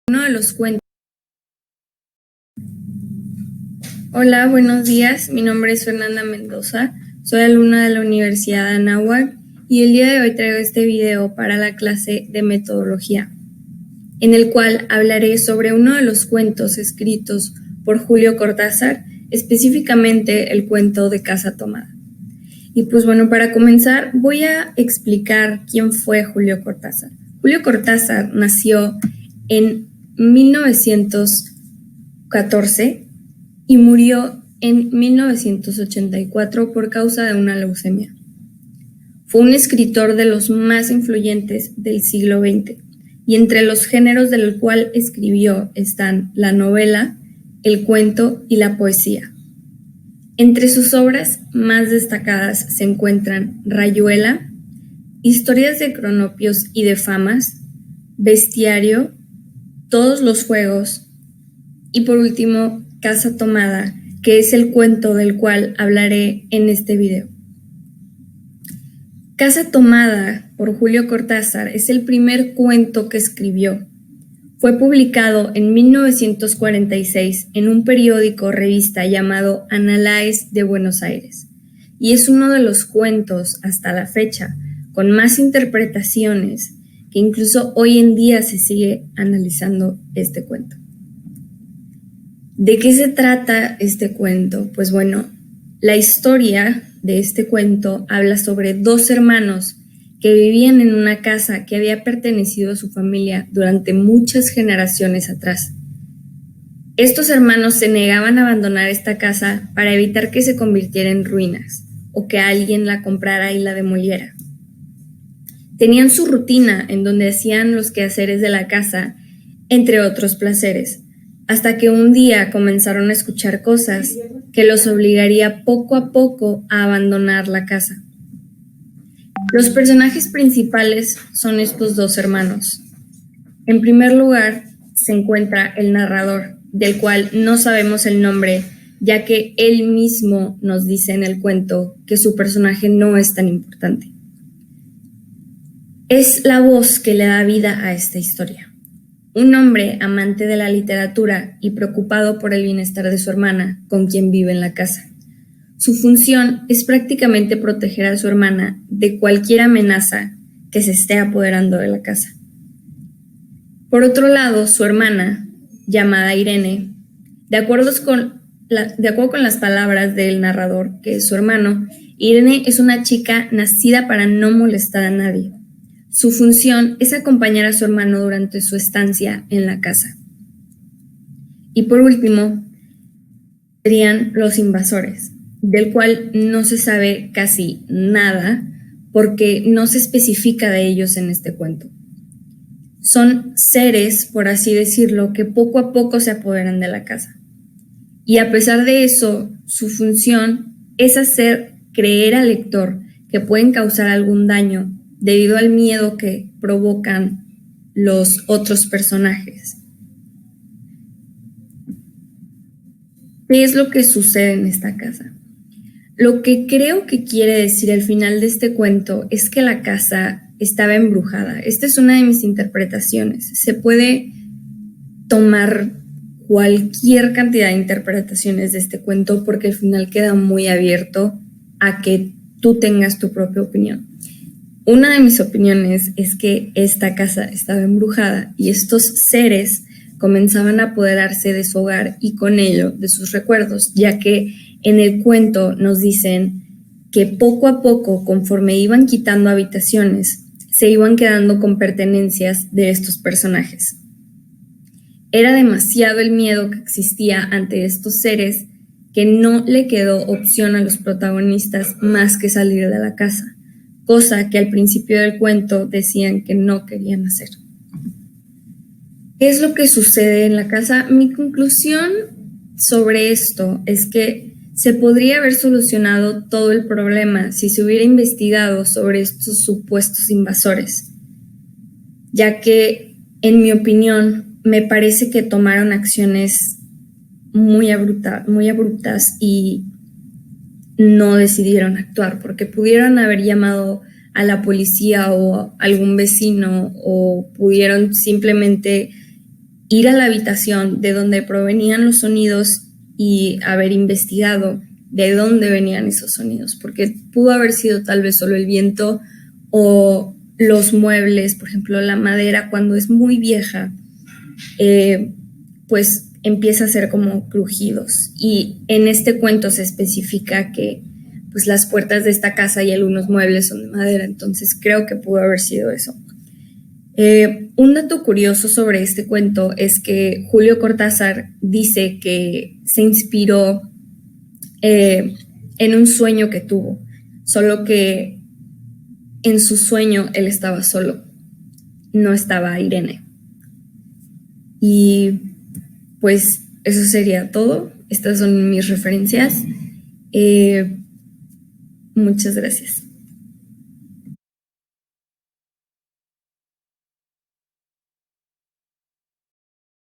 Uno de los cuentos. Hola, buenos días. Mi nombre es Fernanda Mendoza. Soy alumna de la Universidad de Anáhuac y el día de hoy traigo este video para la clase de metodología, en el cual hablaré sobre uno de los cuentos escritos por Julio Cortázar, específicamente el cuento de Casa Tomada. Y pues bueno, para comenzar voy a explicar quién fue Julio Cortázar. Julio Cortázar nació en 1914 y murió en 1984 por causa de una leucemia. Fue un escritor de los más influyentes del siglo XX, y entre los géneros del cual escribió están la novela, el cuento y la poesía. Entre sus obras más destacadas se encuentran Rayuela, Historias de cronopios y de famas, Bestiario, Todos los juegos y por último Casa Tomada, que es el cuento del cual hablaré en este video. Casa Tomada por Julio Cortázar es el primer cuento que escribió. Fue publicado en 1946 en un periódico revista llamado Análaes de Buenos Aires, y es uno de los cuentos hasta la fecha con más interpretaciones, que incluso hoy en día se sigue analizando este cuento. ¿De qué se trata este cuento? Pues bueno, la historia de este cuento habla sobre dos hermanos que vivían en una casa que había pertenecido a su familia durante muchas generaciones atrás. Estos hermanos se negaban a abandonar esta casa para evitar que se convirtiera en ruinas o que alguien la comprara y la demoliera. Tenían su rutina en donde hacían los quehaceres de la casa, entre otros placeres, hasta que un día comenzaron a escuchar cosas que los obligaría poco a poco a abandonar la casa. Los personajes principales son estos dos hermanos. En primer lugar se encuentra el narrador, del cual no sabemos el nombre, ya que él mismo nos dice en el cuento que su personaje no es tan importante. Es la voz que le da vida a esta historia. Un hombre amante de la literatura y preocupado por el bienestar de su hermana, con quien vive en la casa. Su función es prácticamente proteger a su hermana de cualquier amenaza que se esté apoderando de la casa. Por otro lado, su hermana, llamada Irene, de acuerdo con las palabras del narrador, que es su hermano, Irene es una chica nacida para no molestar a nadie. Su función es acompañar a su hermano durante su estancia en la casa. Y por último, serían los invasores, del cual no se sabe casi nada porque no se especifica de ellos en este cuento. Son seres, por así decirlo, que poco a poco se apoderan de la casa. Y a pesar de eso, su función es hacer creer al lector que pueden causar algún daño debido al miedo que provocan los otros personajes. ¿Qué es lo que sucede en esta casa? Lo que creo que quiere decir el final de este cuento es que la casa estaba embrujada. Esta es una de mis interpretaciones. Se puede tomar cualquier cantidad de interpretaciones de este cuento porque el final queda muy abierto a que tú tengas tu propia opinión. Una de mis opiniones es que esta casa estaba embrujada y estos seres comenzaban a apoderarse de su hogar y con ello de sus recuerdos, ya que en el cuento nos dicen que poco a poco, conforme iban quitando habitaciones, se iban quedando con pertenencias de estos personajes. Era demasiado el miedo que existía ante estos seres que no le quedó opción a los protagonistas más que salir de la casa, cosa que al principio del cuento decían que no querían hacer. ¿Qué es lo que sucede en la casa? Mi conclusión sobre esto es que se podría haber solucionado todo el problema si se hubiera investigado sobre estos supuestos invasores, ya que, en mi opinión, me parece que tomaron acciones muy abruptas y no decidieron actuar, porque pudieron haber llamado a la policía o algún vecino, o pudieron simplemente ir a la habitación de donde provenían los sonidos y haber investigado de dónde venían esos sonidos, porque pudo haber sido tal vez solo el viento o los muebles, por ejemplo, la madera cuando es muy vieja, pues empieza a ser como crujidos. Y en este cuento se especifica que pues las puertas de esta casa y algunos muebles son de madera, entonces creo que pudo haber sido eso. Un dato curioso sobre este cuento es que Julio Cortázar dice que se inspiró en un sueño que tuvo, solo que en su sueño él estaba solo, no estaba Irene. Y pues eso sería todo. Estas son mis referencias. Muchas gracias.